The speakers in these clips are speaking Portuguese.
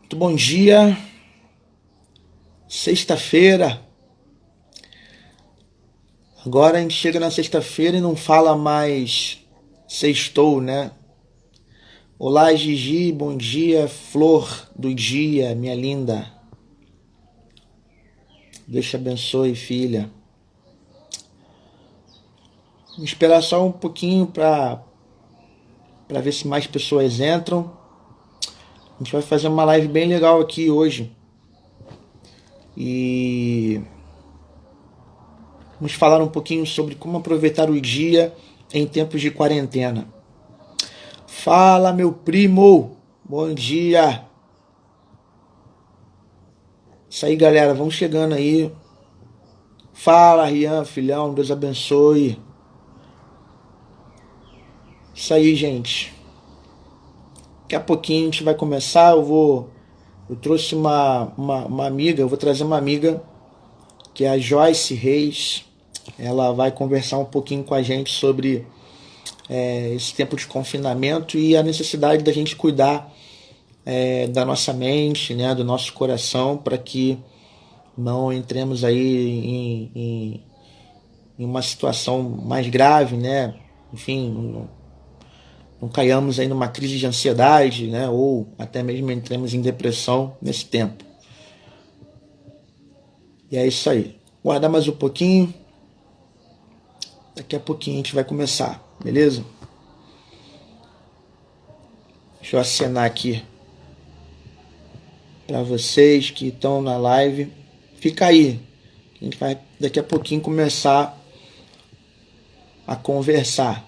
Muito bom dia, sexta-feira. Agora a gente chega na sexta-feira e não fala mais sextou, né? Olá, Gigi, bom dia, flor do dia, minha linda. Deus te abençoe, filha. Vamos esperar só um pouquinho para ver se mais pessoas entram. A gente vai fazer uma live bem legal aqui hoje. E vamos falar um pouquinho sobre como aproveitar o dia em tempos de quarentena. Fala, meu primo! Bom dia! Isso aí, galera. Vamos chegando aí. Fala, Rian, filhão. Deus abençoe. Isso aí, gente. Daqui a pouquinho a gente vai começar. Eu trouxe uma amiga. Eu vou trazer uma amiga que é a Joyce Reis. Ela vai conversar um pouquinho com a gente sobre esse tempo de confinamento e a necessidade da gente cuidar da nossa mente, né, do nosso coração, para que não entremos aí em uma situação mais grave, né? Enfim, não caiamos aí numa crise de ansiedade, né? Ou até mesmo entremos em depressão nesse tempo. E é isso aí. Guardar mais um pouquinho. Daqui a pouquinho a gente vai começar, beleza? Deixa eu acenar aqui para vocês que estão na live. Fica aí. A gente vai daqui a pouquinho começar a conversar.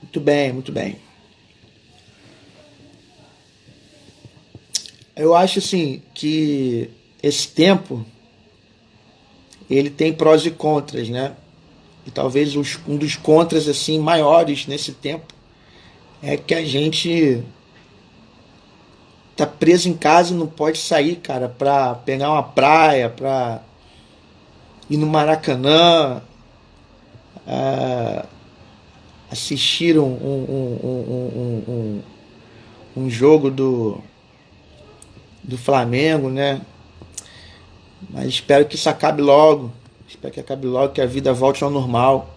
Muito bem, muito bem. Eu acho assim que esse tempo ele tem prós e contras, né? E talvez um dos contras assim maiores nesse tempo é que a gente tá preso em casa e não pode sair, cara, pra pegar uma praia, pra ir no Maracanã, assistir um jogo do Flamengo, né? Mas espero que isso acabe logo. Espero que acabe logo, que a vida volte ao normal.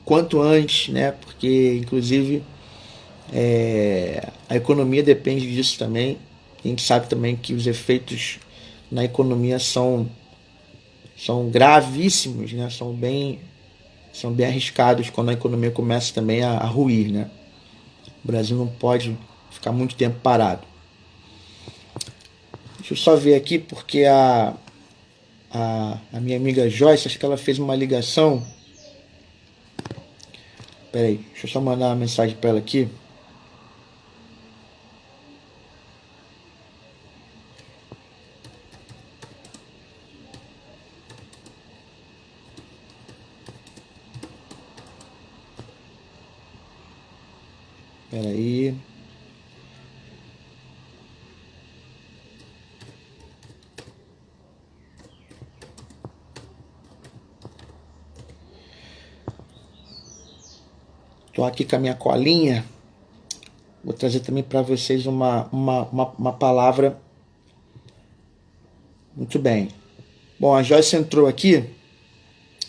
Quanto antes, né? Porque, inclusive, a economia depende disso também. A gente sabe também que os efeitos na economia são gravíssimos, né? São bem arriscados quando a economia começa também a ruir, né? O Brasil não pode ficar muito tempo parado. Deixa eu só ver aqui porque a minha amiga Joyce, acho que ela fez uma ligação. Peraí, deixa eu só mandar uma mensagem para ela aqui. Peraí. Tô aqui com a minha colinha. Vou trazer também para vocês uma palavra. Muito bem. Bom, a Joyce entrou aqui,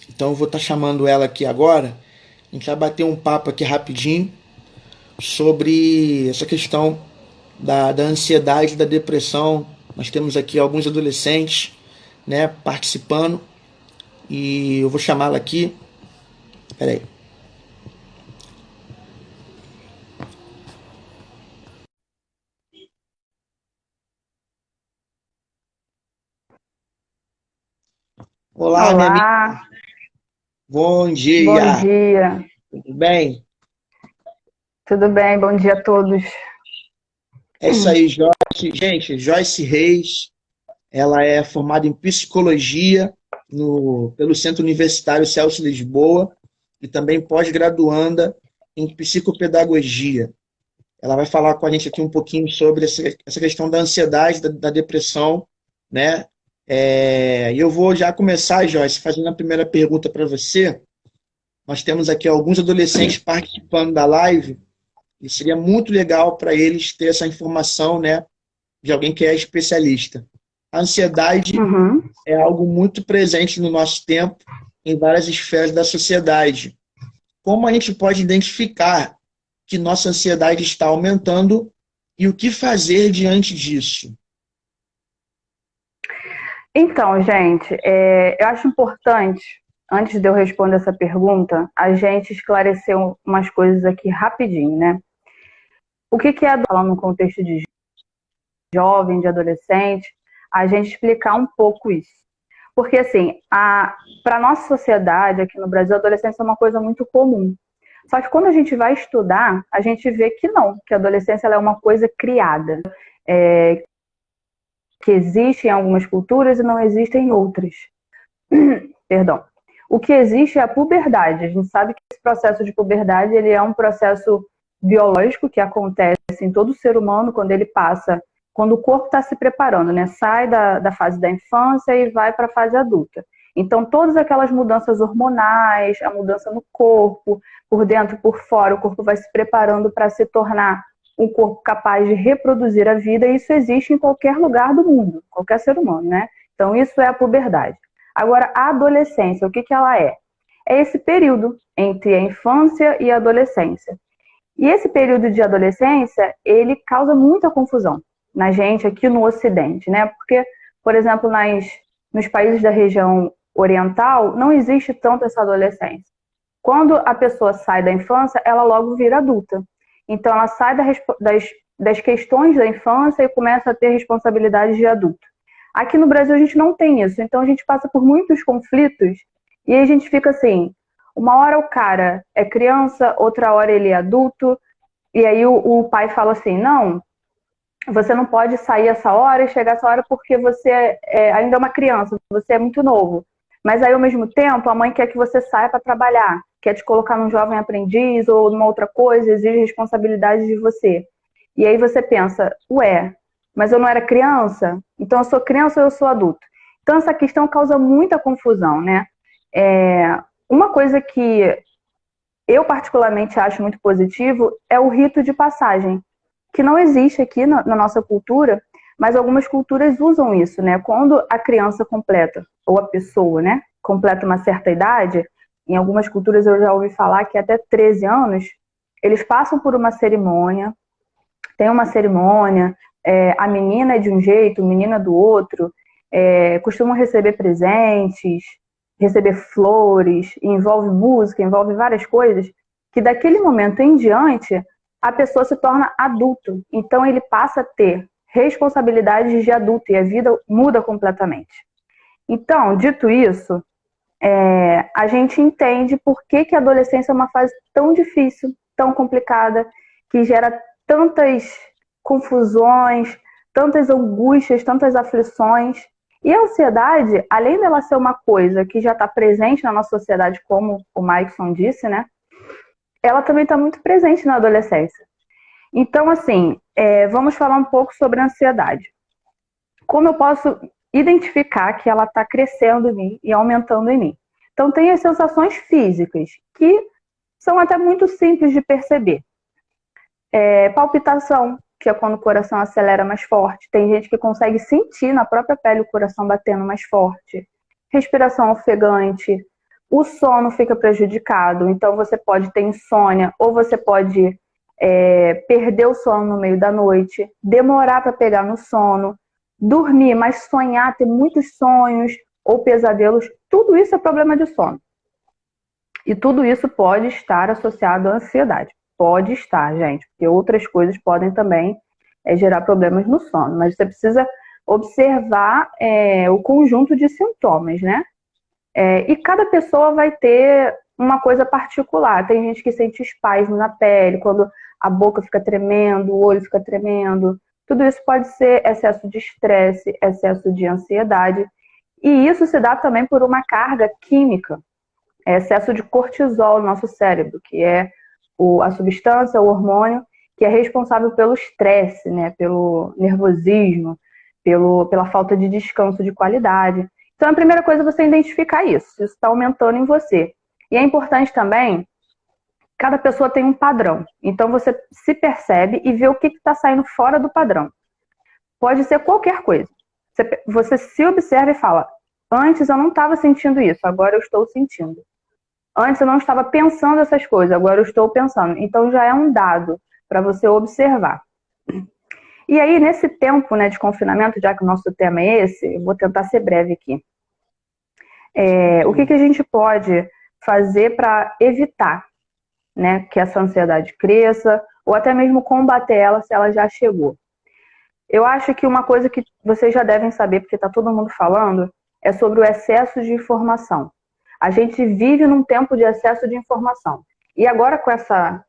então eu vou estar chamando ela aqui agora. A gente vai bater um papo aqui rapidinho sobre essa questão da ansiedade, da depressão. Nós temos aqui alguns adolescentes, né, participando e eu vou chamá-la aqui. Peraí. Olá, minha amiga. Olá, Bom bom dia. dia. Tudo bem? Tudo bem? Bom dia a todos. É isso aí, Joyce. Gente, Joyce Reis, ela é formada em psicologia pelo Centro Universitário Celso Lisboa e também pós-graduanda em psicopedagogia. Ela vai falar com a gente aqui um pouquinho sobre essa questão da ansiedade, da depressão, né? E eu vou já começar, Joyce, fazendo a primeira pergunta para você. Nós temos aqui alguns adolescentes participando da live e seria muito legal para eles ter essa informação, né, de alguém que é especialista. A ansiedade é algo muito presente no nosso tempo, em várias esferas da sociedade. Como a gente pode identificar que nossa ansiedade está aumentando e o que fazer diante disso? Então, gente, eu acho importante, antes de eu responder essa pergunta, a gente esclarecer umas coisas aqui rapidinho, né? O que é, falando no contexto de jovem, de adolescente, a gente explicar um pouco isso. Porque, assim, para a nossa sociedade, aqui no Brasil, a adolescência é uma coisa muito comum. Só que quando a gente vai estudar, a gente vê que não, que a adolescência ela é uma coisa criada, que existe em algumas culturas e não existe em outras. Perdão. O que existe é a puberdade. A gente sabe que esse processo de puberdade ele é um processo biológico que acontece em todo ser humano quando ele passa, quando o corpo está se preparando, né? Sai da fase da infância e vai para a fase adulta. Então, todas aquelas mudanças hormonais, a mudança no corpo, por dentro, por fora, o corpo vai se preparando para se tornar um corpo capaz de reproduzir a vida, e isso existe em qualquer lugar do mundo, qualquer ser humano, né? Então, isso é a puberdade. Agora, a adolescência, o que ela é? É esse período entre a infância e a adolescência. E esse período de adolescência, ele causa muita confusão na gente aqui no Ocidente, né? Porque, por exemplo, nos países da região oriental, não existe tanto essa adolescência. Quando a pessoa sai da infância, ela logo vira adulta. Então, ela sai das questões da infância e começa a ter responsabilidades de adulto. Aqui no Brasil, a gente não tem isso. Então, a gente passa por muitos conflitos e aí a gente fica assim, uma hora o cara é criança, outra hora ele é adulto, e aí o pai fala assim, não, você não pode sair essa hora e chegar essa hora porque você ainda é uma criança, você é muito novo. Mas aí, ao mesmo tempo, a mãe quer que você saia para trabalhar, quer te colocar num jovem aprendiz ou numa outra coisa, exige responsabilidade de você. E aí você pensa, ué, mas eu não era criança? Então eu sou criança ou eu sou adulto? Então essa questão causa muita confusão, né? Uma coisa que eu particularmente acho muito positivo é o rito de passagem, que não existe aqui na nossa cultura, mas algumas culturas usam isso, né? Quando a criança completa, ou a pessoa, né, completa uma certa idade, em algumas culturas eu já ouvi falar que até 13 anos, eles passam por uma cerimônia, tem uma cerimônia, a menina é de um jeito, o menino é do outro, costumam receber presentes, receber flores, envolve música, envolve várias coisas, que daquele momento em diante, a pessoa se torna adulto. Então ele passa a ter responsabilidades de adulto e a vida muda completamente. Então, dito isso, a gente entende por que a adolescência é uma fase tão difícil, tão complicada, que gera tantas confusões, tantas angústias, tantas aflições. E a ansiedade, além dela ser uma coisa que já está presente na nossa sociedade, como o Maikson disse, né? Ela também está muito presente na adolescência. Então, assim, vamos falar um pouco sobre a ansiedade. Como eu posso identificar que ela está crescendo em mim e aumentando em mim? Então, tem as sensações físicas, que são até muito simples de perceber. Palpitação, que é quando o coração acelera mais forte. Tem gente que consegue sentir na própria pele o coração batendo mais forte. Respiração ofegante. O sono fica prejudicado, então você pode ter insônia ou você pode perder o sono no meio da noite, demorar para pegar no sono, dormir, mas sonhar, ter muitos sonhos ou pesadelos, tudo isso é problema de sono. E tudo isso pode estar associado à ansiedade. Pode estar, gente, porque outras coisas podem também gerar problemas no sono, mas você precisa observar o conjunto de sintomas, né? E cada pessoa vai ter uma coisa particular. Tem gente que sente espasmo na pele, quando a boca fica tremendo, o olho fica tremendo. Tudo isso pode ser excesso de estresse, excesso de ansiedade. E isso se dá também por uma carga química, excesso de cortisol no nosso cérebro, que é a substância, o hormônio, que é responsável pelo estresse, né, pelo nervosismo, pela falta de descanso de qualidade. Então, a primeira coisa é você identificar isso está aumentando em você. E é importante também, cada pessoa tem um padrão. Então você se percebe e vê o que está saindo fora do padrão. Pode ser qualquer coisa. Você se observa e fala, antes eu não estava sentindo isso, agora eu estou sentindo. Antes eu não estava pensando essas coisas, agora eu estou pensando. Então já é um dado para você observar. E aí, nesse tempo, né, de confinamento, já que o nosso tema é esse, eu vou tentar ser breve aqui. O que a gente pode fazer para evitar, né, que essa ansiedade cresça, ou até mesmo combater ela se ela já chegou? Eu acho que uma coisa que vocês já devem saber, porque está todo mundo falando, é sobre o excesso de informação. A gente vive num tempo de excesso de informação. E agora com essa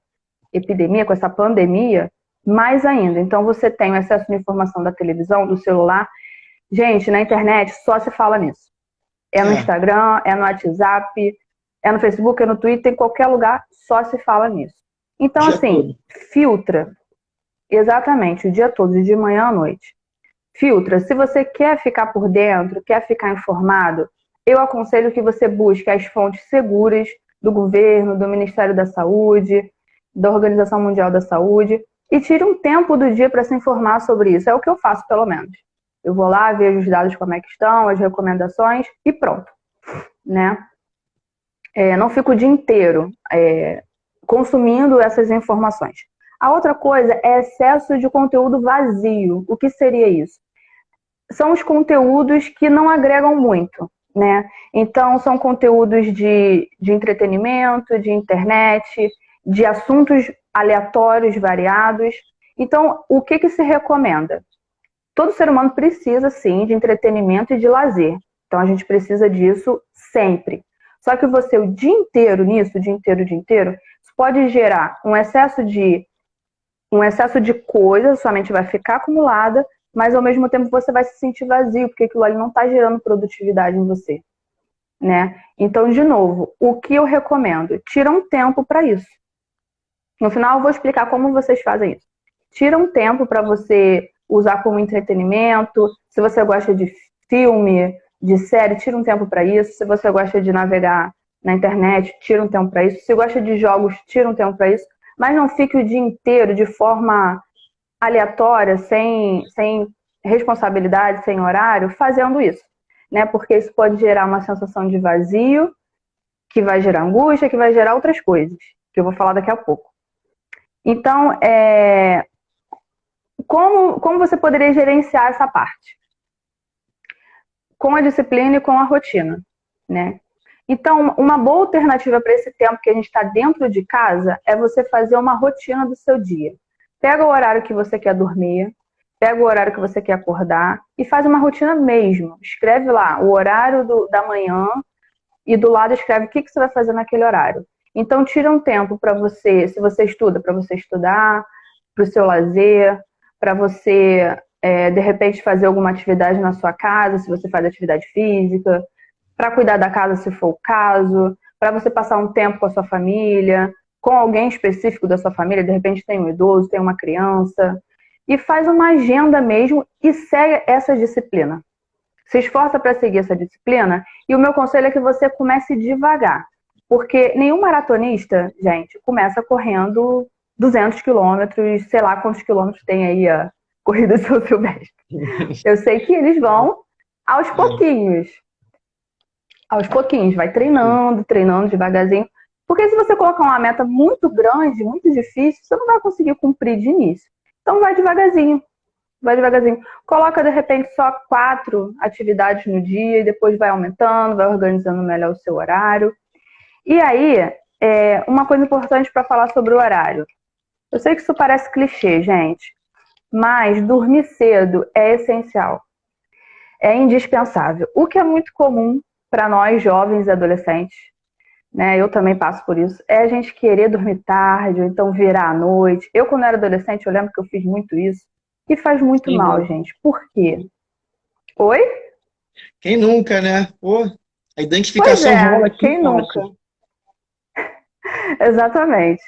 epidemia, com essa pandemia, mais ainda. Então você tem o excesso de informação da televisão, do celular. Gente, na internet só se fala nisso. É no Instagram, é no WhatsApp, é no Facebook, é no Twitter, em qualquer lugar só se fala nisso. Então, assim, filtra. Exatamente, o dia todo, de manhã à noite. Filtra. Se você quer ficar por dentro, quer ficar informado, eu aconselho que você busque as fontes seguras do governo, do Ministério da Saúde, da Organização Mundial da Saúde, e tire um tempo do dia para se informar sobre isso. É o que eu faço, pelo menos. Eu vou lá, vejo os dados como é que estão, as recomendações e pronto. Né? Não fico o dia inteiro consumindo essas informações. A outra coisa é excesso de conteúdo vazio. O que seria isso? São os conteúdos que não agregam muito, né? Então, são conteúdos de entretenimento, de internet, de assuntos aleatórios, variados. Então, o que se recomenda? Todo ser humano precisa, sim, de entretenimento e de lazer. Então, a gente precisa disso sempre. Só que você, o dia inteiro nisso, o dia inteiro, isso pode gerar um excesso de coisa, sua mente vai ficar acumulada, mas ao mesmo tempo você vai se sentir vazio, porque aquilo ali não está gerando produtividade em você, né? Então, de novo, o que eu recomendo? Tira um tempo para isso. No final eu vou explicar como vocês fazem isso. Tira um tempo para você usar como entretenimento. Se você gosta de filme, de série, tira um tempo para isso. Se você gosta de navegar na internet, tira um tempo para isso. Se gosta de jogos, tira um tempo para isso. Mas não fique o dia inteiro de forma aleatória, sem responsabilidade, sem horário, fazendo isso, né? Porque isso pode gerar uma sensação de vazio, que vai gerar angústia, que vai gerar outras coisas, que eu vou falar daqui a pouco. Então, como você poderia gerenciar essa parte? Com a disciplina e com a rotina, né? Então, uma boa alternativa para esse tempo que a gente está dentro de casa é você fazer uma rotina do seu dia. Pega o horário que você quer dormir, pega o horário que você quer acordar e faz uma rotina mesmo. Escreve lá o horário da manhã e do lado escreve o que você vai fazer naquele horário. Então, tira um tempo para você, se você estuda, para você estudar, para o seu lazer, para você, de repente, fazer alguma atividade na sua casa, se você faz atividade física, para cuidar da casa, se for o caso, para você passar um tempo com a sua família, com alguém específico da sua família, de repente tem um idoso, tem uma criança, e faz uma agenda mesmo e segue essa disciplina. Se esforça para seguir essa disciplina, e o meu conselho é que você comece devagar, porque nenhum maratonista, gente, começa correndo 200 quilômetros, sei lá quantos quilômetros tem aí a corrida São Silvestre. Eu sei que eles vão aos pouquinhos. Aos pouquinhos, vai treinando devagarzinho. Porque se você colocar uma meta muito grande, muito difícil, você não vai conseguir cumprir de início. Então vai devagarzinho. Coloca, de repente, só 4 atividades no dia e depois vai aumentando, vai organizando melhor o seu horário. E aí, uma coisa importante para falar sobre o horário. Eu sei que isso parece clichê, gente, mas dormir cedo é essencial. É indispensável. O que é muito comum para nós, jovens e adolescentes, né? Eu também passo por isso, é a gente querer dormir tarde, ou então virar à noite. Eu, quando era adolescente, eu lembro que eu fiz muito isso, e faz muito mal, gente. Por quê? Oi? Quem nunca, né? Pô, a identificação rola aqui. Quem nunca? Exatamente.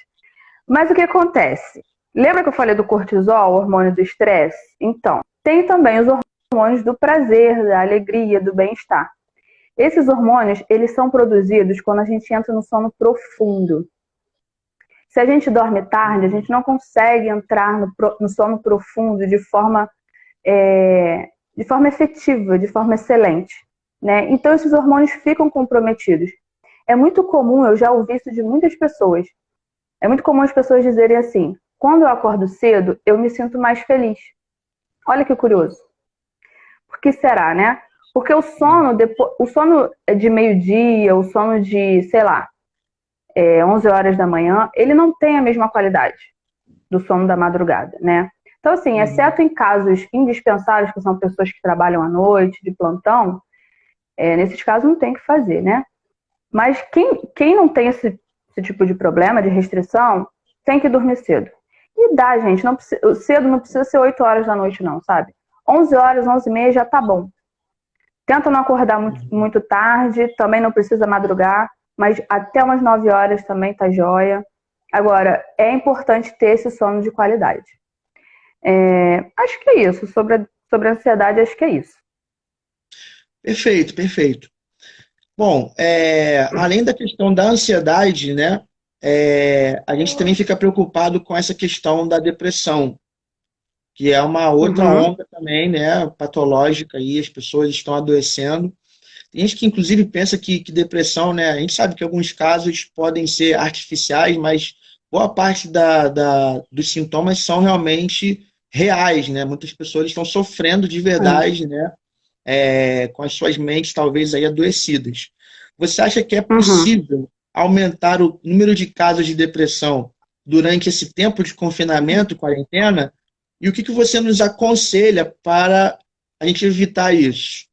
Mas o que acontece? Lembra que eu falei do cortisol, o hormônio do estresse? Então, tem também os hormônios do prazer, da alegria, do bem-estar. Esses hormônios, eles são produzidos quando a gente entra no sono profundo. Se a gente dorme tarde, a gente não consegue entrar no sono profundo de forma efetiva, de forma excelente, né? Então, esses hormônios ficam comprometidos. É muito comum, eu já ouvi isso de muitas pessoas, é muito comum as pessoas dizerem assim: quando eu acordo cedo, eu me sinto mais feliz. Olha que curioso. Por que será, né? Porque o sono de meio-dia, o sono de, sei lá, 11 horas da manhã, ele não tem a mesma qualidade do sono da madrugada, né? Então, assim, exceto em casos indispensáveis, que são pessoas que trabalham à noite, de plantão, nesses casos não tem o que fazer, né? Mas quem não tem esse tipo de problema, de restrição, tem que dormir cedo. E dá, gente, cedo não precisa ser 8 horas da noite não, sabe? 11 horas, 11h30 já tá bom. Tenta não acordar muito tarde, também não precisa madrugar, mas até umas 9 horas também tá jóia. Agora, é importante ter esse sono de qualidade. Acho que é isso. Sobre a ansiedade, acho que é isso. Perfeito, perfeito. Bom, além da questão da ansiedade, né, a gente também fica preocupado com essa questão da depressão, que é uma outra onda também, né, patológica, aí as pessoas estão adoecendo. Tem gente que, inclusive, pensa que depressão, né, a gente sabe que alguns casos podem ser artificiais, mas boa parte dos sintomas são realmente reais, né? Muitas pessoas estão sofrendo de verdade, né, com as suas mentes talvez aí adoecidas. Você acha que é possível aumentar o número de casos de depressão durante esse tempo de confinamento, quarentena? E o que você nos aconselha para a gente evitar isso?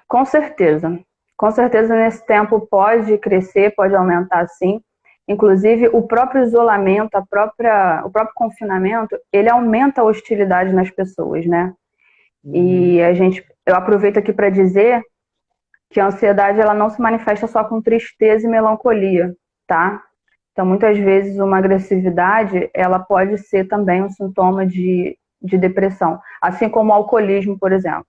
Com certeza. Com certeza, nesse tempo pode crescer, pode aumentar, sim. Inclusive, o próprio isolamento, o próprio confinamento, ele aumenta a hostilidade nas pessoas, né? E eu aproveito aqui para dizer que a ansiedade, ela não se manifesta só com tristeza e melancolia, tá? Então, muitas vezes, uma agressividade, ela pode ser também um sintoma de depressão. Assim como o alcoolismo, por exemplo.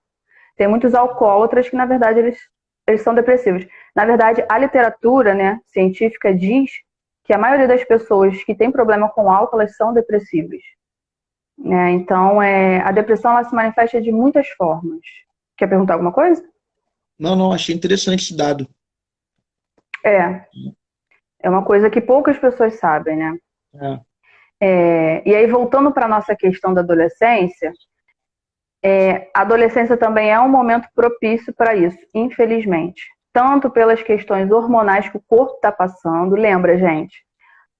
Tem muitos alcoólatras que, na verdade, eles são depressivos. Na verdade, a literatura, né, científica diz que a maioria das pessoas que tem problema com álcool, elas são depressivas. Né? Então, a depressão, ela se manifesta de muitas formas. Quer perguntar alguma coisa? Não, achei interessante esse dado. É uma coisa que poucas pessoas sabem, né? E aí, voltando para a nossa questão da adolescência, a adolescência também é um momento propício para isso, infelizmente. Tanto pelas questões hormonais que o corpo está passando. Lembra, gente?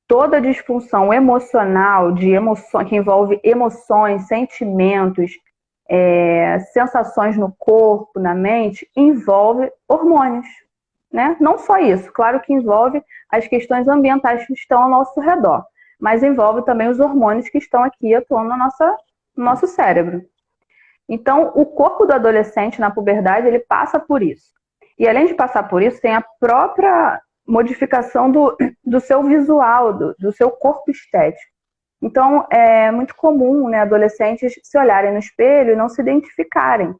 Toda disfunção emocional, que envolve emoções, sentimentos, sensações no corpo, na mente, envolve hormônios. Né? Não só isso, claro que envolve as questões ambientais que estão ao nosso redor, mas envolve também os hormônios que estão aqui atuando no nosso cérebro. Então, o corpo do adolescente na puberdade, ele passa por isso. E além de passar por isso, tem a própria modificação do seu visual, do seu corpo estético. Então, é muito comum, né, adolescentes se olharem no espelho e não se identificarem.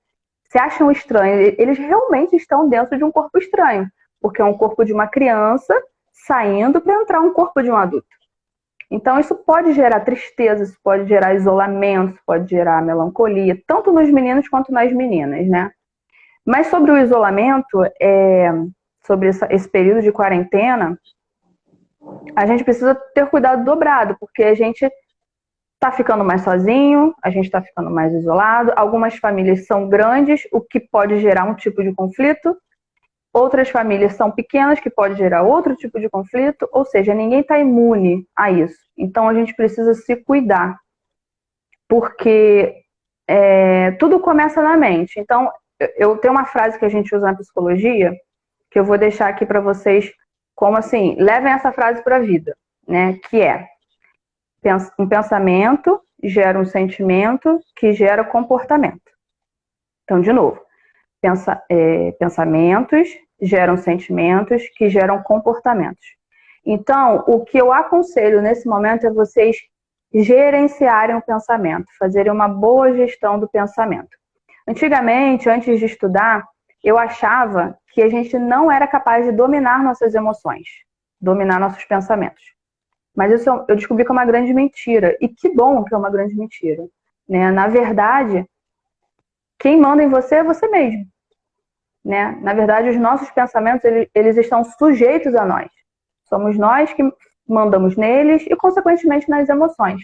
Se acham estranhos. Eles realmente estão dentro de um corpo estranho, porque é um corpo de uma criança saindo para entrar um corpo de um adulto. Então, isso pode gerar tristeza, isso pode gerar isolamento, isso pode gerar melancolia, tanto nos meninos quanto nas meninas, né? Mas sobre o isolamento, sobre esse período de quarentena, a gente precisa ter cuidado dobrado, porque a gente está ficando mais sozinho, a gente está ficando mais isolado. Algumas famílias são grandes, o que pode gerar um tipo de conflito. Outras famílias são pequenas, que pode gerar outro tipo de conflito. Ou seja, ninguém está imune a isso. Então, a gente precisa se cuidar. Porque tudo começa na mente. Então, eu tenho uma frase que a gente usa na psicologia, que eu vou deixar aqui para vocês, como assim, levem essa frase para a vida, né? Que é: um pensamento gera um sentimento que gera comportamento. Então, de novo, pensamentos geram sentimentos que geram comportamentos. Então, o que eu aconselho nesse momento é vocês gerenciarem o pensamento, fazerem uma boa gestão do pensamento. Antigamente, antes de estudar, eu achava que a gente não era capaz de dominar nossas emoções, dominar nossos pensamentos. Mas isso eu descobri que é uma grande mentira. E que bom que é uma grande mentira, né? Na verdade, quem manda em você é você mesmo, né? Na verdade, os nossos pensamentos, eles estão sujeitos a nós. Somos nós que mandamos neles e, consequentemente, nas emoções.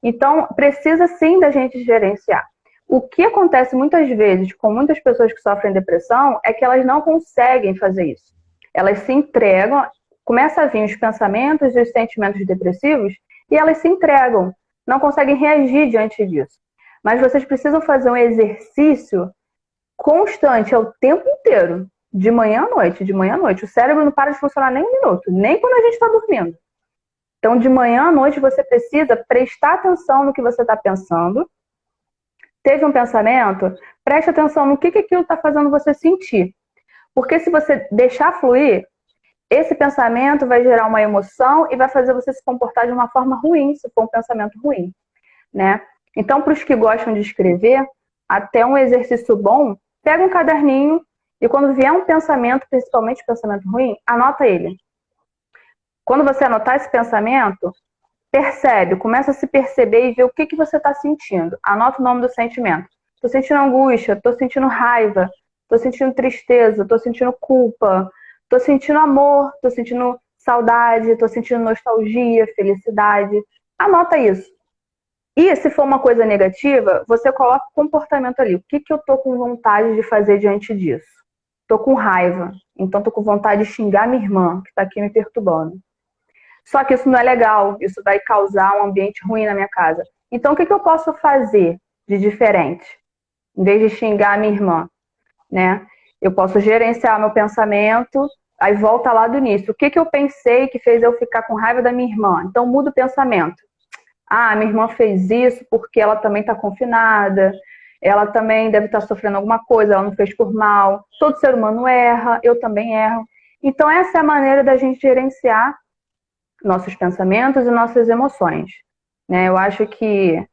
Então, precisa sim da gente gerenciar. O que acontece muitas vezes com muitas pessoas que sofrem depressão é que elas não conseguem fazer isso. Elas se entregam, começam a vir os pensamentos e os sentimentos depressivos e elas se entregam, não conseguem reagir diante disso. Mas vocês precisam fazer um exercício constante, é o tempo inteiro, de manhã à noite, de manhã à noite. O cérebro não para de funcionar nem um minuto, nem quando a gente está dormindo. Então, de manhã à noite, você precisa prestar atenção no que você está pensando. Teve um pensamento, preste atenção no que aquilo está fazendo você sentir. Porque se você deixar fluir, esse pensamento vai gerar uma emoção e vai fazer você se comportar de uma forma ruim, se for um pensamento ruim, né? Então, para os que gostam de escrever, até um exercício bom, pega um caderninho e quando vier um pensamento, principalmente pensamento ruim, anota ele. Quando você anotar esse pensamento, percebe, começa a se perceber e ver o que você está sentindo. Anota o nome do sentimento. Estou sentindo angústia, estou sentindo raiva, estou sentindo tristeza, estou sentindo culpa, estou sentindo amor, estou sentindo saudade, estou sentindo nostalgia, felicidade. Anota isso. E se for uma coisa negativa, você coloca o comportamento ali. O que eu estou com vontade de fazer diante disso? Estou com raiva, então estou com vontade de xingar minha irmã, que está aqui me perturbando. Só que isso não é legal, isso vai causar um ambiente ruim na minha casa. Então, o que eu posso fazer de diferente? Em vez de xingar a minha irmã, né? Eu posso gerenciar meu pensamento, aí volta lá do início. O que eu pensei que fez eu ficar com raiva da minha irmã? Então, muda o pensamento. Ah, minha irmã fez isso porque ela também está confinada, ela também deve estar sofrendo alguma coisa, ela não fez por mal. Todo ser humano erra, eu também erro. Então, essa é a maneira da gente gerenciar nossos pensamentos e nossas emoções, né? Eu acho que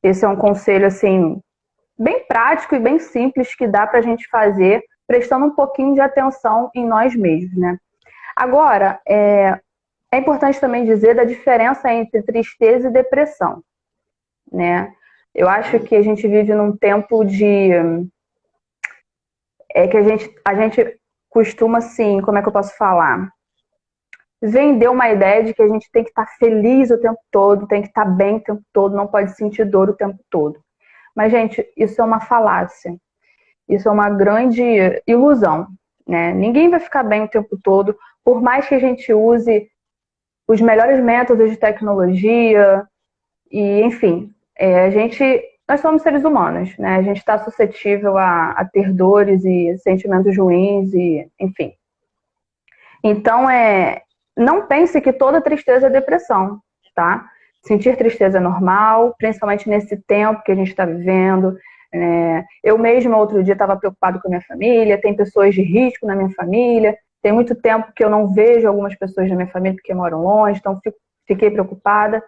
esse é um conselho, assim, bem prático e bem simples que dá pra gente fazer, prestando um pouquinho de atenção em nós mesmos, né? Agora, é importante também dizer da diferença entre tristeza e depressão, né? Eu acho que a gente vive num tempo que a gente costuma, assim, como é que eu posso falar? Vendeu uma ideia de que a gente tem que estar feliz o tempo todo, tem que estar bem o tempo todo, não pode sentir dor o tempo todo. Mas, gente, isso é uma falácia. Isso é uma grande ilusão, né? Ninguém vai ficar bem o tempo todo, por mais que a gente use os melhores métodos de tecnologia e, enfim, nós somos seres humanos, né? A gente está suscetível a ter dores e sentimentos ruins e, enfim. Então, não pense que toda tristeza é depressão, tá? Sentir tristeza é normal, principalmente nesse tempo que a gente está vivendo. Eu mesma, outro dia, estava preocupada com a minha família, tem pessoas de risco na minha família, tem muito tempo que eu não vejo algumas pessoas da minha família porque moram longe, então fiquei preocupada.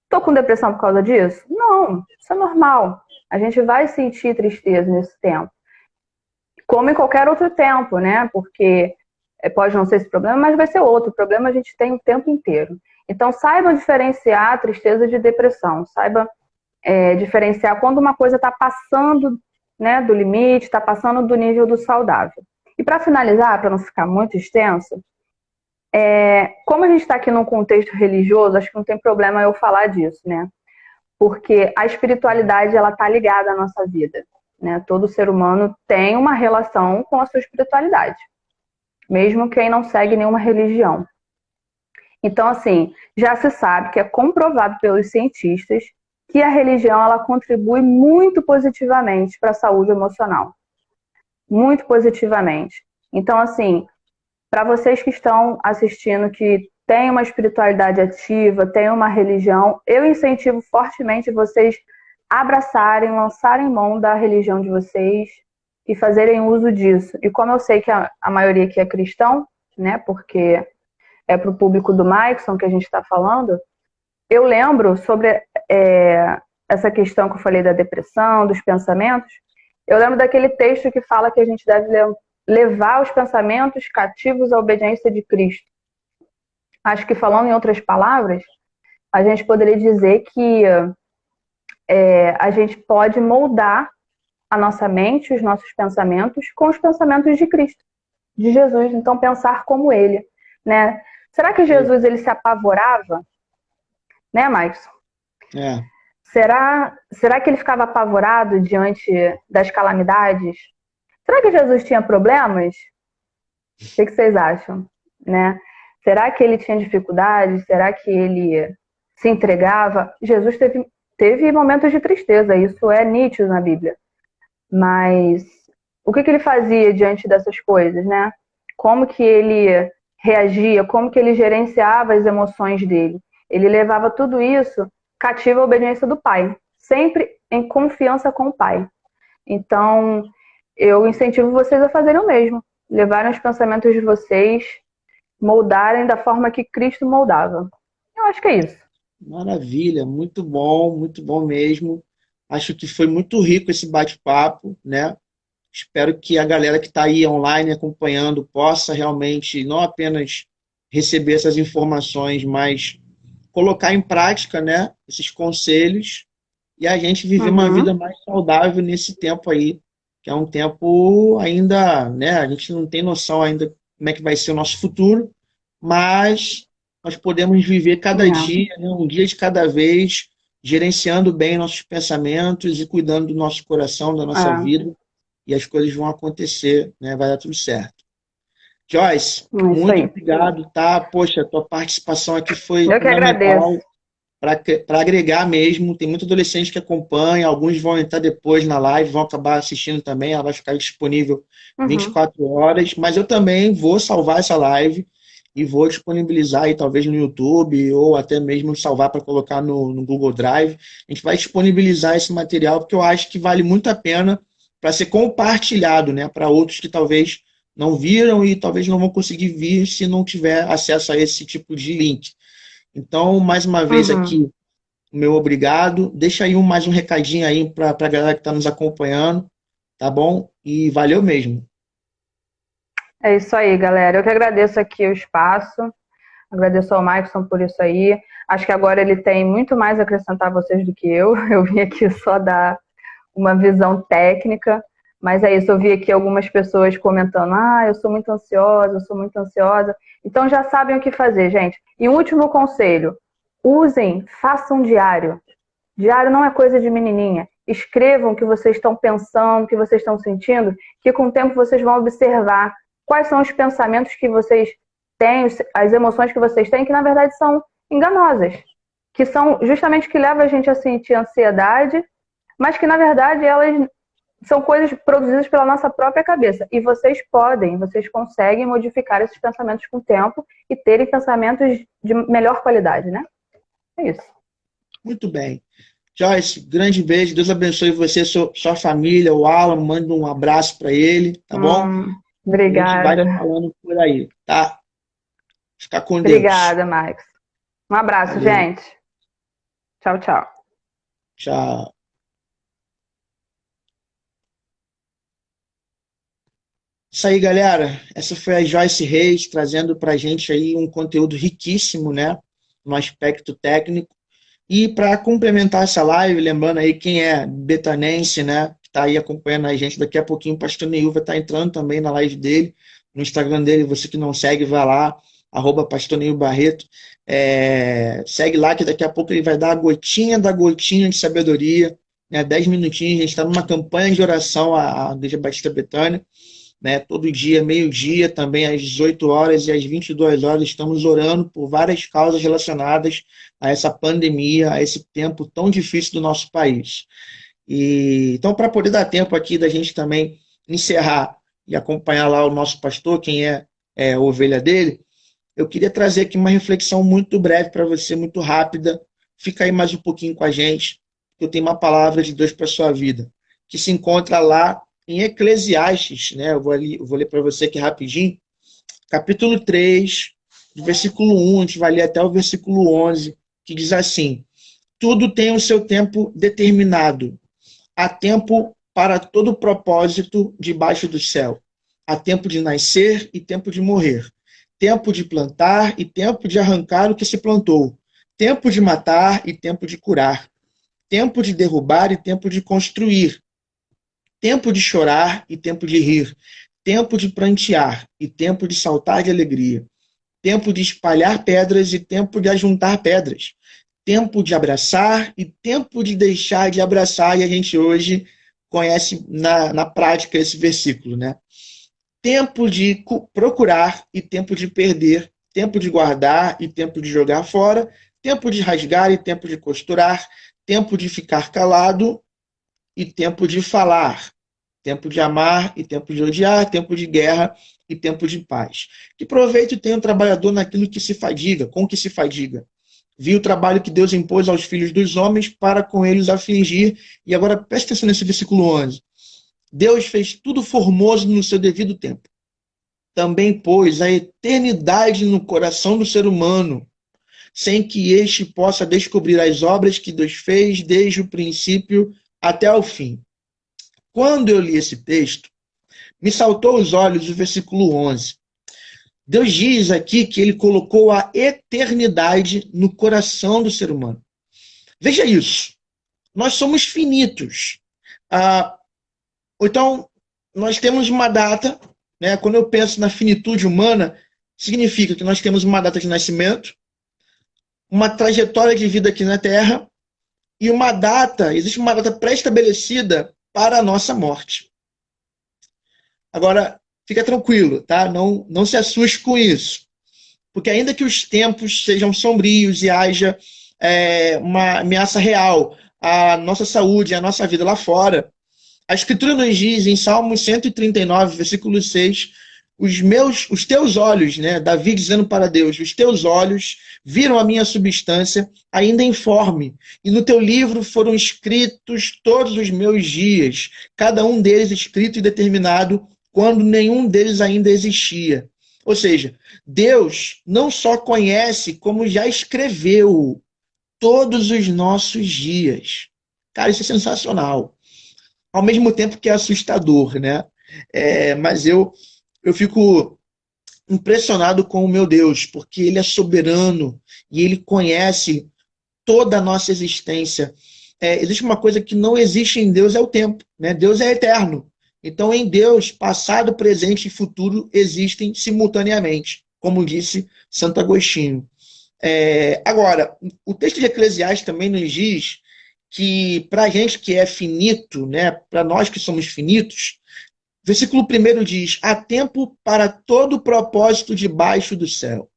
Estou com depressão por causa disso? Não, isso é normal. A gente vai sentir tristeza nesse tempo. Como em qualquer outro tempo, né? Porque pode não ser esse problema, mas vai ser outro. O problema a gente tem o tempo inteiro. Então, saiba diferenciar tristeza de depressão. Saiba diferenciar quando uma coisa está passando, né, do limite, está passando do nível do saudável. E para finalizar, para não ficar muito extenso, como a gente está aqui num contexto religioso, acho que não tem problema eu falar disso, né? Porque a espiritualidade, ela está ligada à nossa vida, né? Todo ser humano tem uma relação com a sua espiritualidade, mesmo quem não segue nenhuma religião. Então, assim, já se sabe que é comprovado pelos cientistas que a religião, ela contribui muito positivamente para a saúde emocional. Muito positivamente. Então, assim, para vocês que estão assistindo, que têm uma espiritualidade ativa, têm uma religião, eu incentivo fortemente vocês abraçarem, lançarem mão da religião de vocês e fazerem uso disso. E como eu sei que a maioria aqui é cristão, né, porque é para o público do Maikson que a gente está falando, eu lembro sobre essa questão que eu falei da depressão, dos pensamentos, eu lembro daquele texto que fala que a gente deve levar os pensamentos cativos à obediência de Cristo. Acho que, falando em outras palavras, a gente poderia dizer que a gente pode moldar a nossa mente, os nossos pensamentos, com os pensamentos de Cristo, de Jesus. Então, pensar como Ele, né? Será que Jesus ele se apavorava? Né, Maicon? Será que ele ficava apavorado diante das calamidades? Será que Jesus tinha problemas? O que vocês acham? Né? Será que ele tinha dificuldades? Será que ele se entregava? Jesus teve momentos de tristeza, isso é nítido na Bíblia. Mas o que ele fazia diante dessas coisas, né? Como que ele reagia? Como que ele gerenciava as emoções dele? Ele levava tudo isso cativo à obediência do Pai, sempre em confiança com o Pai. Então, eu incentivo vocês a fazerem o mesmo, levarem os pensamentos de vocês, moldarem da forma que Cristo moldava. Eu acho que é isso. Maravilha, muito bom mesmo. Acho que foi muito rico esse bate-papo, né? Espero que a galera que está aí online acompanhando possa realmente não apenas receber essas informações, mas colocar em prática, né, esses conselhos e a gente viver uma vida mais saudável nesse tempo aí, que é um tempo ainda, né, a gente não tem noção ainda como é que vai ser o nosso futuro, mas nós podemos viver cada dia, né, um dia de cada vez, gerenciando bem nossos pensamentos e cuidando do nosso coração, da nossa vida, e as coisas vão acontecer, né, vai dar tudo certo. Joyce, muito obrigado, tá? Poxa, a tua participação aqui foi fundamental para agregar mesmo. Tem muito adolescente que acompanha, alguns vão entrar depois na live, vão acabar assistindo também, ela vai ficar disponível 24 horas, mas eu também vou salvar essa live e vou disponibilizar aí talvez no YouTube ou até mesmo salvar para colocar no Google Drive. A gente vai disponibilizar esse material porque eu acho que vale muito a pena para ser compartilhado, né, para outros que talvez não viram e talvez não vão conseguir vir se não tiver acesso a esse tipo de link. Então, mais uma vez aqui, o meu obrigado. Deixa aí mais um recadinho aí para a galera que está nos acompanhando, tá bom? E valeu mesmo. É isso aí, galera. Eu que agradeço aqui o espaço, agradeço ao Maicon por isso aí. Acho que agora ele tem muito mais a acrescentar a vocês do que eu. Eu vim aqui só dar uma visão técnica. Mas é isso, eu vi aqui algumas pessoas comentando, eu sou muito ansiosa, eu sou muito ansiosa. Então já sabem o que fazer, gente. E um último conselho, façam um diário. Diário não é coisa de menininha. Escrevam o que vocês estão pensando, o que vocês estão sentindo, que com o tempo vocês vão observar quais são os pensamentos que vocês têm, as emoções que vocês têm, que na verdade são enganosas. Que são justamente o que leva a gente a sentir ansiedade, mas que na verdade elas são coisas produzidas pela nossa própria cabeça. E vocês conseguem modificar esses pensamentos com o tempo e terem pensamentos de melhor qualidade, né? É isso. Muito bem. Joyce, grande beijo. Deus abençoe você, sua família, o Alan. Manda um abraço para ele, tá bom? Obrigada. A gente vai falando por aí, tá? Fica com Deus. Obrigada, Max. Um abraço, gente. Tchau, tchau. Tchau. Isso aí, galera. Essa foi a Joyce Reis trazendo para a gente aí um conteúdo riquíssimo, né? No aspecto técnico. E para complementar essa live, lembrando aí quem é betanense, né? Que está aí acompanhando a gente, daqui a pouquinho o Pastor Neil vai estar entrando também na live dele, no Instagram dele. Você que não segue, vai lá, @Pastor Neil Barreto. Segue lá que daqui a pouco ele vai dar a gotinha da gotinha de sabedoria, né? 10 minutinhos. A gente está numa campanha de oração à Igreja Batista Betânia. Né, todo dia, meio-dia, também às 18 horas e às 22 horas, estamos orando por várias causas relacionadas a essa pandemia, a esse tempo tão difícil do nosso país. Então, para poder dar tempo aqui da gente também encerrar e acompanhar lá o nosso pastor, quem é a ovelha dele, eu queria trazer aqui uma reflexão muito breve para você, muito rápida. Fica aí mais um pouquinho com a gente, que eu tenho uma palavra de Deus para a sua vida, que se encontra lá em Eclesiastes, né? Eu vou ler para você aqui rapidinho, capítulo 3, do versículo 1, a gente vai ler até o versículo 11, que diz assim: tudo tem o seu tempo determinado, há tempo para todo propósito debaixo do céu, Há tempo de nascer e tempo de morrer. Tempo de plantar e tempo de arrancar o que se plantou. Tempo de matar e tempo de curar. Tempo de derrubar e tempo de construir. Tempo de chorar e tempo de rir. Tempo de prantear e tempo de saltar de alegria. Tempo de espalhar pedras e tempo de ajuntar pedras. Tempo de abraçar e tempo de deixar de abraçar. E a gente hoje conhece na prática esse versículo, né? Tempo de procurar e tempo de perder. Tempo de guardar e tempo de jogar fora. Tempo de rasgar e tempo de costurar. Tempo de ficar calado e tempo de falar. Tempo de amar e tempo de odiar. Tempo de guerra e tempo de paz. Que proveito tem o trabalhador naquilo que se fadiga, com que se fadiga. Viu o trabalho que Deus impôs aos filhos dos homens para com eles afligir. E agora preste atenção nesse versículo 11. Deus fez tudo formoso no seu devido tempo. Também pôs a eternidade no coração do ser humano, sem que este possa descobrir as obras que Deus fez desde o princípio até o fim. Quando eu li esse texto, me saltou aos olhos o versículo 11. Deus diz aqui que ele colocou a eternidade no coração do ser humano. Veja isso. Nós somos finitos. Então, nós temos uma data, né? Quando eu penso na finitude humana, significa que nós temos uma data de nascimento, uma trajetória de vida aqui na Terra e existe uma data pré-estabelecida para a nossa morte. Agora, fica tranquilo, tá? Não se assuste com isso. Porque ainda que os tempos sejam sombrios e haja uma ameaça real à nossa saúde, à nossa vida lá fora, a Escritura nos diz em Salmo 139, versículo 6, os teus olhos, né? Davi dizendo para Deus, os teus olhos viram a minha substância ainda informe, e no teu livro foram escritos todos os meus dias, cada um deles escrito e determinado, quando nenhum deles ainda existia. Ou seja, Deus não só conhece, como já escreveu todos os nossos dias. Cara, isso é sensacional. Ao mesmo tempo que é assustador, né? Mas eu fico impressionado com o meu Deus, porque ele é soberano e ele conhece toda a nossa existência. Existe uma coisa que não existe em Deus, é o tempo, né? Deus é eterno. Então, em Deus, passado, presente e futuro existem simultaneamente, como disse Santo Agostinho. Agora, o texto de Eclesiastes também nos diz que para a gente que é finito, né, para nós que somos finitos, versículo 1 diz, há tempo para todo propósito debaixo do céu.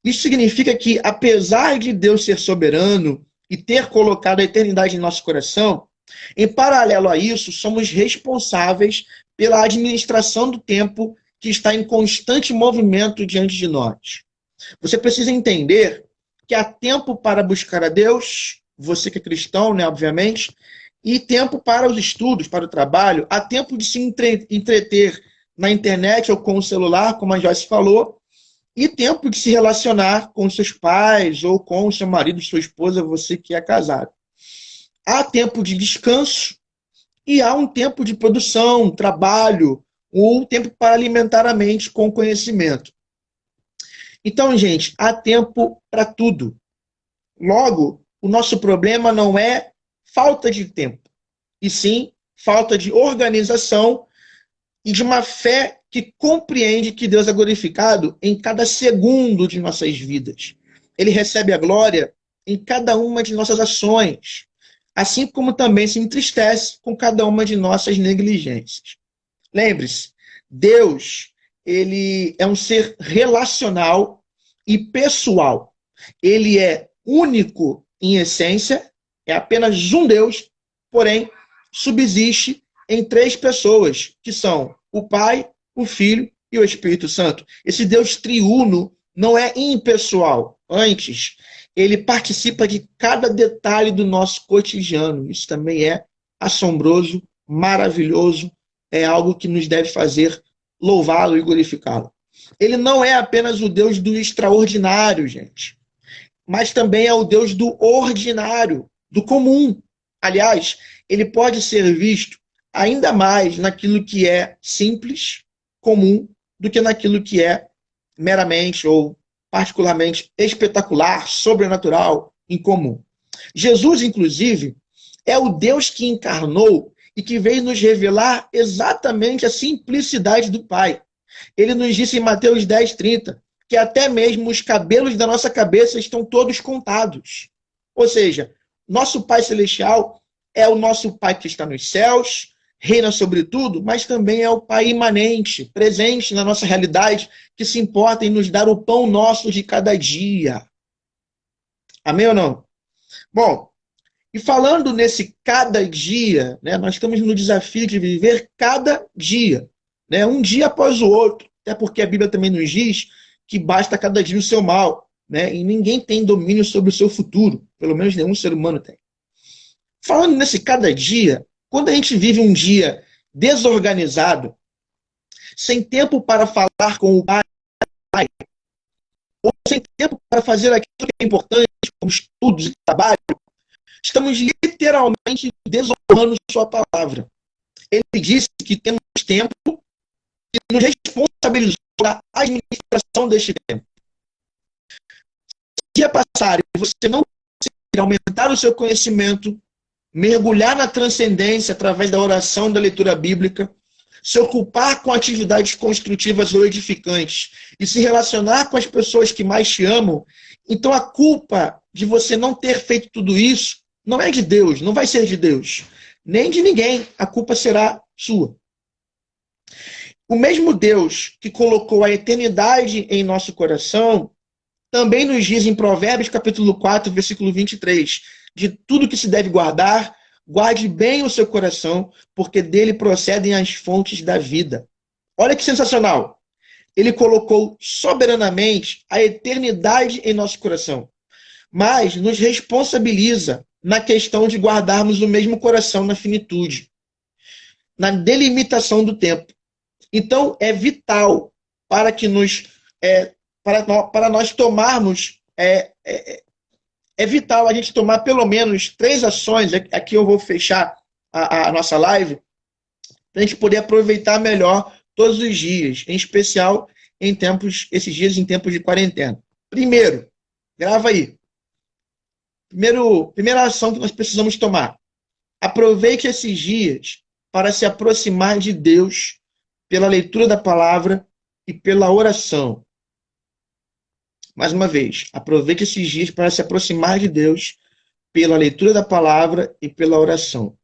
Isso significa que, apesar de Deus ser soberano e ter colocado a eternidade em nosso coração, em paralelo a isso, somos responsáveis pela administração do tempo que está em constante movimento diante de nós. Você precisa entender que há tempo para buscar a Deus, você que é cristão, né, obviamente, e tempo para os estudos, para o trabalho, há tempo de se entreter na internet ou com o celular, como a Joyce falou, e tempo de se relacionar com seus pais ou com o seu marido, sua esposa, você que é casado. Há tempo de descanso e há um tempo de produção, trabalho, ou tempo para alimentar a mente com conhecimento. Então, gente, há tempo para tudo. Logo, o nosso problema não é falta de tempo, e sim falta de organização e de uma fé que compreende que Deus é glorificado em cada segundo de nossas vidas. Ele recebe a glória em cada uma de nossas ações, assim como também se entristece com cada uma de nossas negligências. Lembre-se, Deus, ele é um ser relacional e pessoal. Ele é único em essência, é apenas um Deus, porém subsiste em três pessoas, que são o Pai, o Filho e o Espírito Santo. Esse Deus triuno não é impessoal. Antes, ele participa de cada detalhe do nosso cotidiano. Isso também é assombroso, maravilhoso, é algo que nos deve fazer louvá-lo e glorificá-lo. Ele não é apenas o Deus do extraordinário, gente, mas também é o Deus do ordinário, do comum. Aliás, ele pode ser visto ainda mais naquilo que é simples comum do que naquilo que é meramente ou particularmente espetacular, sobrenatural, incomum. Jesus, inclusive, é o Deus que encarnou e que veio nos revelar exatamente a simplicidade do Pai. Ele nos disse em Mateus 10:30 que até mesmo os cabelos da nossa cabeça estão todos contados. Ou seja, nosso Pai Celestial é o nosso Pai que está nos céus, reina sobre tudo, mas também é o Pai imanente, presente na nossa realidade, que se importa em nos dar o pão nosso de cada dia. Amém ou não? Bom, e falando nesse cada dia, né, nós estamos no desafio de viver cada dia, né, um dia após o outro, até porque a Bíblia também nos diz que basta cada dia o seu mal, né, e ninguém tem domínio sobre o seu futuro, pelo menos nenhum ser humano tem. Falando nesse cada dia, quando a gente vive um dia desorganizado, sem tempo para falar com o Pai, ou sem tempo para fazer aquilo que é importante, como estudos e trabalho, estamos literalmente desonrando sua palavra. Ele disse que temos tempo e nos responsabilizou pela administração deste tempo. Se o dia passar e você não conseguir aumentar o seu conhecimento, mergulhar na transcendência através da oração e da leitura bíblica, se ocupar com atividades construtivas ou edificantes e se relacionar com as pessoas que mais te amam, então a culpa de você não ter feito tudo isso não é de Deus, não vai ser de Deus, nem de ninguém, a culpa será sua. O mesmo Deus que colocou a eternidade em nosso coração, também nos diz em Provérbios capítulo 4, versículo 23, de tudo que se deve guardar, guarde bem o seu coração, porque dele procedem as fontes da vida. Olha que sensacional! Ele colocou soberanamente a eternidade em nosso coração, mas nos responsabiliza na questão de guardarmos o mesmo coração na finitude, na delimitação do tempo. Então, é vital para que para nós tomarmos, é vital a gente tomar pelo menos 3 ações, aqui eu vou fechar a nossa live, para a gente poder aproveitar melhor todos os dias, em especial esses dias em tempos de quarentena. Primeiro, grava aí. Primeira ação que nós precisamos tomar. Aproveite esses dias para se aproximar de Deus pela leitura da palavra e pela oração. Mais uma vez, aproveite esses dias para se aproximar de Deus pela leitura da palavra e pela oração.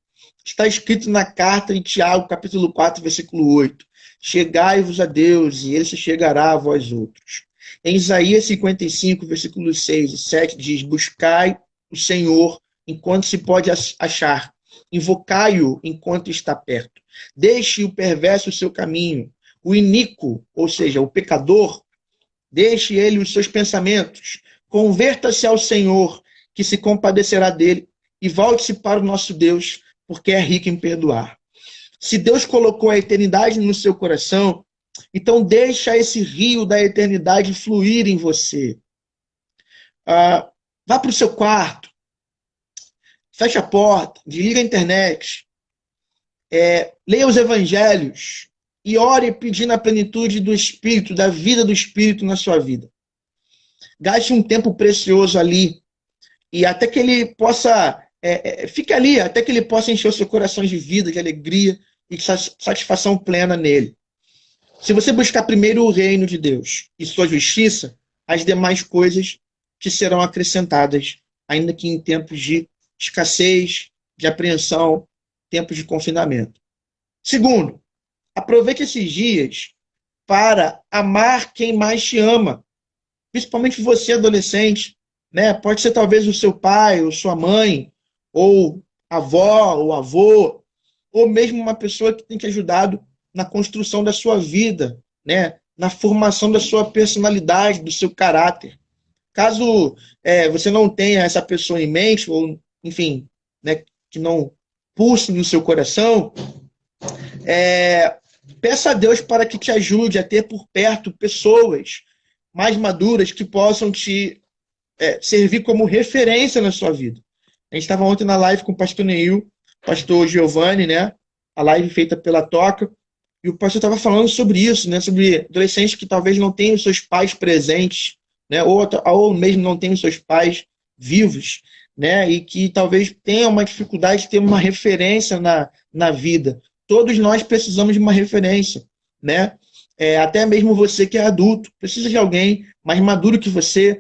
Está escrito na carta de Tiago, capítulo 4, versículo 8. Chegai-vos a Deus, e ele se chegará a vós outros. Em Isaías 55, versículos 6 e 7, diz: buscai o Senhor enquanto se pode achar, invocai-o enquanto está perto. Deixe o perverso o seu caminho, o iníquo, ou seja, o pecador, deixe ele os seus pensamentos, converta-se ao Senhor, que se compadecerá dele, e volte-se para o nosso Deus, porque é rico em perdoar. Se Deus colocou a eternidade no seu coração, então deixa esse rio da eternidade fluir em você. Vá para o seu quarto, feche a porta, desliga a internet, leia os evangelhos e ore pedindo a plenitude do Espírito, da vida do Espírito na sua vida. Gaste um tempo precioso ali e até que ele possa, fique ali, até que ele possa encher o seu coração de vida, de alegria e de satisfação plena nele. Se você buscar primeiro o reino de Deus e sua justiça, as demais coisas te serão acrescentadas, ainda que em tempos de escassez, de apreensão, tempos de confinamento. Segundo, aproveite esses dias para amar quem mais te ama, principalmente você, adolescente, né? Pode ser talvez o seu pai, ou sua mãe, ou avó, ou avô, ou mesmo uma pessoa que tem te ajudado na construção da sua vida, né? Na formação da sua personalidade, do seu caráter. Caso você não tenha essa pessoa em mente, ou, enfim, né, que não pulse no seu coração, peça a Deus para que te ajude a ter por perto pessoas mais maduras que possam te servir como referência na sua vida. A gente estava ontem na live com o pastor Neil, pastor Giovanni, né? A live feita pela Toca, E o pastor estava falando sobre isso, né? Sobre adolescentes que talvez não tenham os seus pais presentes, né? Ou mesmo não tenham os seus pais vivos, né? E que talvez tenham uma dificuldade de ter uma referência na vida. Todos nós precisamos de uma referência, né? Até mesmo você que é adulto, precisa de alguém mais maduro que você,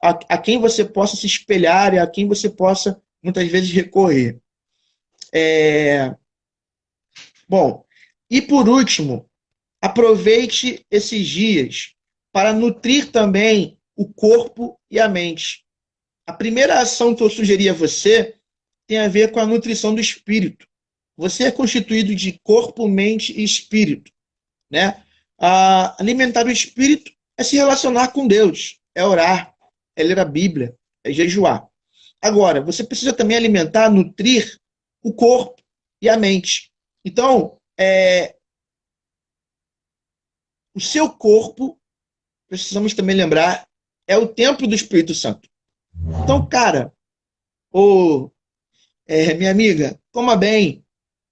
a quem você possa se espelhar e a quem você possa, muitas vezes, recorrer. Bom, e por último, aproveite esses dias para nutrir também o corpo e a mente. A primeira ação que eu sugeri a você tem a ver com a nutrição do espírito. Você é constituído de corpo, mente e espírito, né? Alimentar o espírito é se relacionar com Deus, é orar, é ler a Bíblia, é jejuar. Agora, você precisa também alimentar, nutrir o corpo e a mente. Então, o seu corpo, precisamos também lembrar, é o templo do Espírito Santo. Então, cara, minha amiga, coma bem,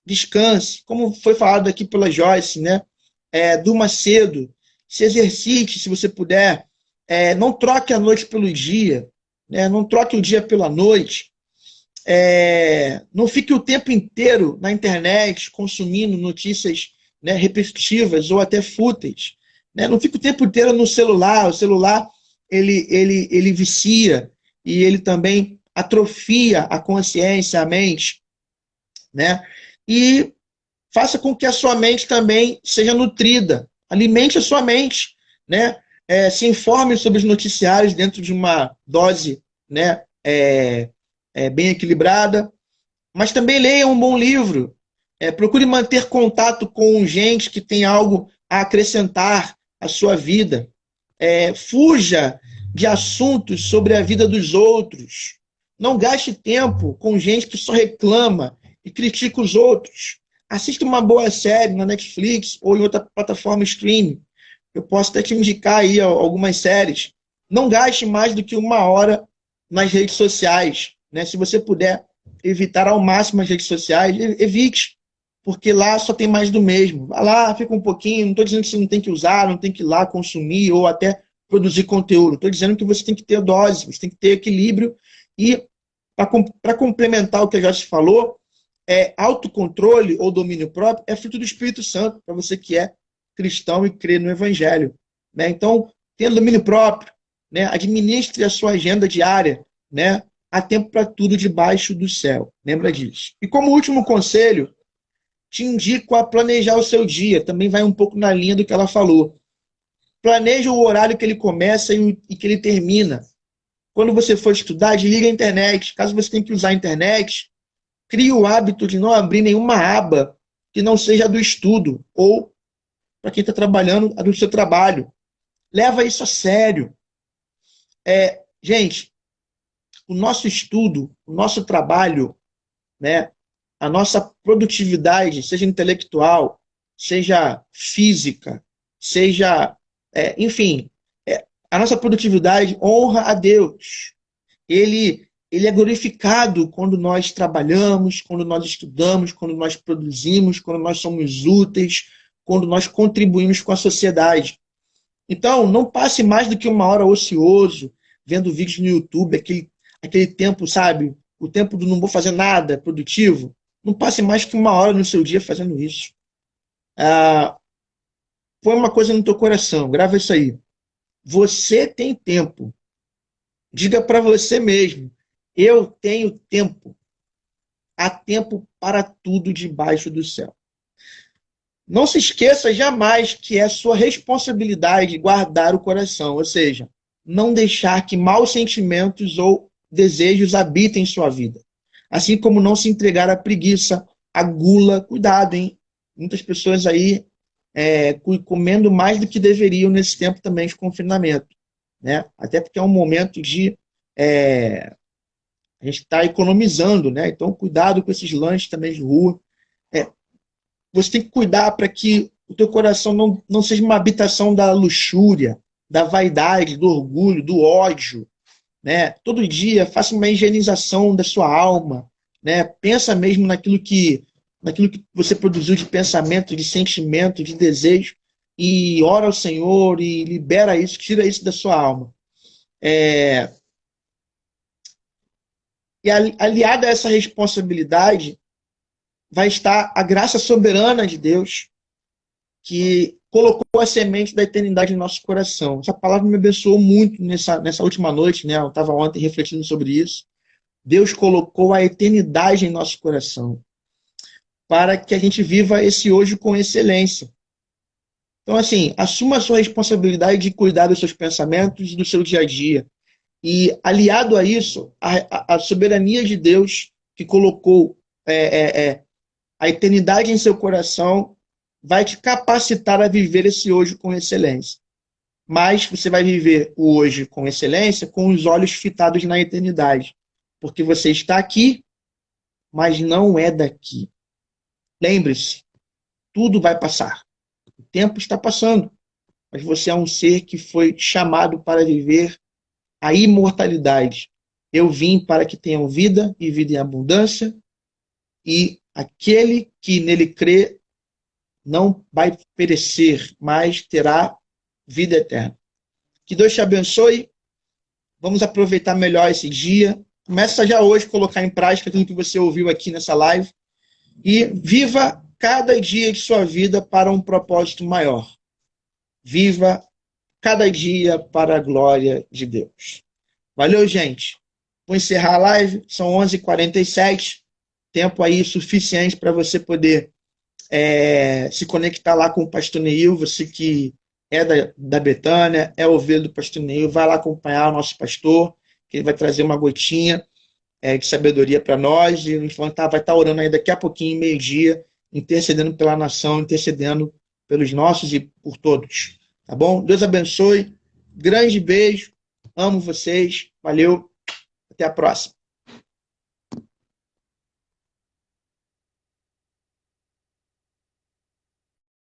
descanse, como foi falado aqui pela Joyce, né? Durma cedo, se exercite se você puder, não troque a noite pelo dia, né? Não troque o dia pela noite, não fique o tempo inteiro na internet consumindo notícias, né, repetitivas ou até fúteis, né? Não fique o tempo inteiro no celular. O celular ele vicia e ele também atrofia a consciência, a mente, né? E faça com que a sua mente também seja nutrida. Alimente a sua mente, né? Se informe sobre os noticiários dentro de uma dose, né, bem equilibrada, mas também leia um bom livro. Procure manter contato com gente que tem algo a acrescentar à sua vida. Fuja de assuntos sobre a vida dos outros. Não gaste tempo com gente que só reclama e critica os outros. Assista uma boa série na Netflix ou em outra plataforma streaming. Eu posso até te indicar aí algumas séries. Não gaste mais do que 1 hora nas redes sociais, né? Se você puder evitar ao máximo as redes sociais, evite, porque lá só tem mais do mesmo. Vai lá, fica um pouquinho. Não estou dizendo que você não tem que usar, não tem que ir lá consumir ou até produzir conteúdo. Estou dizendo que você tem que ter dose, você tem que ter equilíbrio. E, para complementar o que a Joyce falou, autocontrole ou domínio próprio é fruto do Espírito Santo, para você que é cristão e crê no Evangelho, né? Então, tenha domínio próprio, né? Administre a sua agenda diária, né? Há tempo para tudo debaixo do céu. Lembra disso. E como último conselho, te indico a planejar o seu dia. Também vai um pouco na linha do que ela falou. Planeja o horário que ele começa e que ele termina. Quando você for estudar, desliga a internet. Caso você tenha que usar a internet, crie o hábito de não abrir nenhuma aba que não seja do estudo ou, para quem está trabalhando, a do seu trabalho. Leva isso a sério. Gente, o nosso estudo, o nosso trabalho, né, a nossa produtividade, seja intelectual, seja física, seja, enfim, a nossa produtividade honra a Deus. Ele é glorificado quando nós trabalhamos, quando nós estudamos, quando nós produzimos, quando nós somos úteis, quando nós contribuímos com a sociedade. Então, não passe mais do que 1 hora ocioso, vendo vídeos no YouTube, aquele tempo, sabe? O tempo do não vou fazer nada produtivo. Não passe mais que 1 hora no seu dia fazendo isso. Põe uma coisa no teu coração, grava isso aí. Você tem tempo. Diga para você mesmo, eu tenho tempo. Há tempo para tudo debaixo do céu. Não se esqueça jamais que é sua responsabilidade guardar o coração, ou seja, não deixar que maus sentimentos ou desejos habitem sua vida. Assim como não se entregar à preguiça, à gula. Cuidado, hein? Muitas pessoas aí comendo mais do que deveriam nesse tempo também de confinamento, né? Até porque é um momento de a gente está economizando, né? Então, cuidado com esses lanches também de rua. Você tem que cuidar para que o teu coração não seja uma habitação da luxúria, da vaidade, do orgulho, do ódio, né? Todo dia faça uma higienização da sua alma, né? Pensa mesmo naquilo que naquilo que você produziu de pensamento, de sentimento, de desejo, e ora ao Senhor e libera isso, tira isso da sua alma. E aliada a essa responsabilidade vai estar a graça soberana de Deus, que colocou a semente da eternidade no nosso coração. Essa palavra me abençoou muito nessa última noite, né? Eu estava ontem refletindo sobre isso. Deus colocou a eternidade em nosso coração, para que a gente viva esse hoje com excelência. Então, assim, assuma a sua responsabilidade de cuidar dos seus pensamentos e do seu dia a dia. E, aliado a isso, a soberania de Deus, que colocou a eternidade em seu coração, vai te capacitar a viver esse hoje com excelência. Mas você vai viver o hoje com excelência com os olhos fitados na eternidade. Porque você está aqui, mas não é daqui. Lembre-se, tudo vai passar. O tempo está passando. Mas você é um ser que foi chamado para viver a imortalidade. Eu vim para que tenham vida e vida em abundância, e aquele que nele crê não vai perecer, mas terá vida eterna. Que Deus te abençoe. Vamos aproveitar melhor esse dia. Começa já hoje a colocar em prática tudo que você ouviu aqui nessa live e viva cada dia de sua vida para um propósito maior. Viva cada dia para a glória de Deus. Valeu, gente. Vou encerrar a live, são 11h47, tempo aí suficiente para você poder se conectar lá com o pastor Neil, você que é da Betânia, é ovelha do pastor Neil, vai lá acompanhar o nosso pastor, que ele vai trazer uma gotinha de sabedoria para nós, e vai estar orando aí daqui a pouquinho, meio-dia, intercedendo pela nação, intercedendo pelos nossos e por todos. Tá bom? Deus abençoe. Grande beijo. Amo vocês. Valeu. Até a próxima.